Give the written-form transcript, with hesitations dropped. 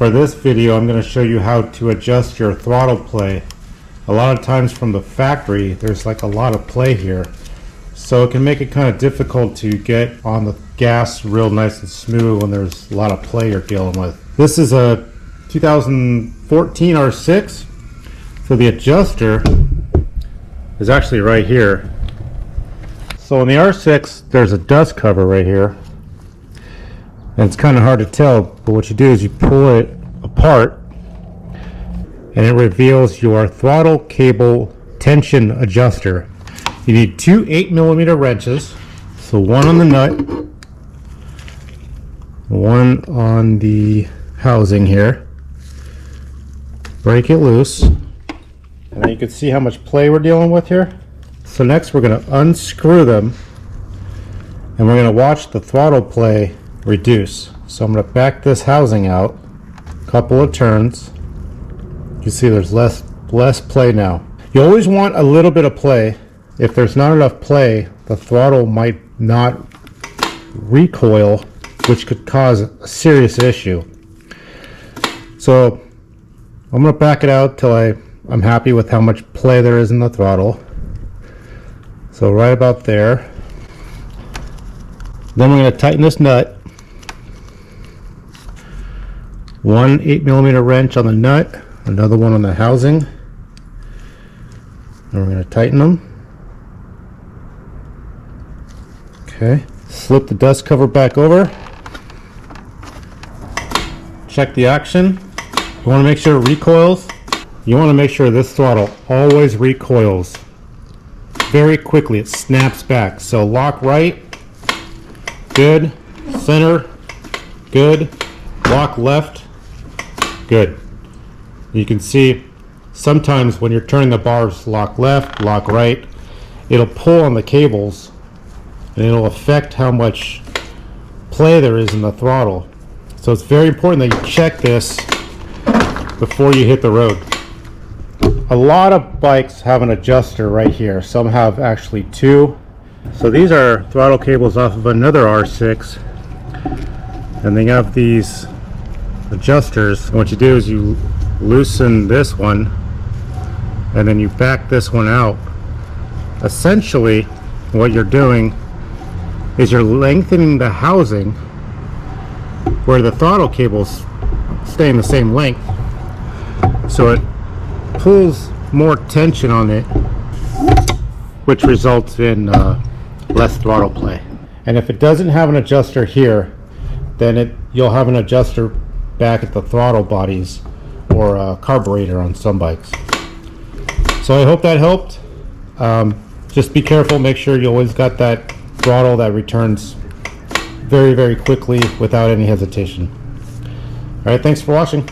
For this video, I'm going to show you how to adjust your throttle play. A lot of times from the factory, there's like a lot of play here, so it can make it kind of difficult to get on the gas real nice and smooth when there's a lot of play you're dealing with. This is a 2014 R6, so the adjuster is actually right here. So in the R6, there's a dust cover right here, and it's kind of hard to tell, but what you do is you pull it apart and it reveals your throttle cable tension adjuster. You need two 8mm wrenches, so one on the nut, one on the housing here. Break it loose, and then you can see how much play we're dealing with here. So next we're going to unscrew them, and we're going to watch the throttle play reduce. So I'm going to back this housing out a couple of turns. You see there's less play now. You always want a little bit of play. If there's not enough play, the throttle might not recoil, which could cause a serious issue. So I'm going to back it out till I'm happy with how much play there is in the throttle. So right about there. Then we're going to tighten this nut. One 8mm wrench on the nut, another one on the housing, and we're going to tighten them. Okay, slip the dust cover back over. Check the action. You want to make sure it recoils. You want to make sure this throttle always recoils very quickly. It snaps back. So lock right, good. Center, good. Lock left, good. You can see sometimes when you're turning the bars, lock left, lock right, it'll pull on the cables and it'll affect how much play there is in the throttle. So it's very important that you check this before you hit the road. A lot of bikes have an adjuster right here. Some have actually two. So these are throttle cables off of another R6, and they have these adjusters. And what you do is you loosen this one and then you back this one out. Essentially what you're doing is you're lengthening the housing where the throttle cables stay in the same length, so it pulls more tension on it, which results in less throttle play. And if it doesn't have an adjuster here, then you'll have an adjuster back at the throttle bodies or a carburetor on some bikes. So I hope that helped. Just be careful, make sure you always got that throttle that returns very, very quickly without any hesitation. All right, thanks for watching.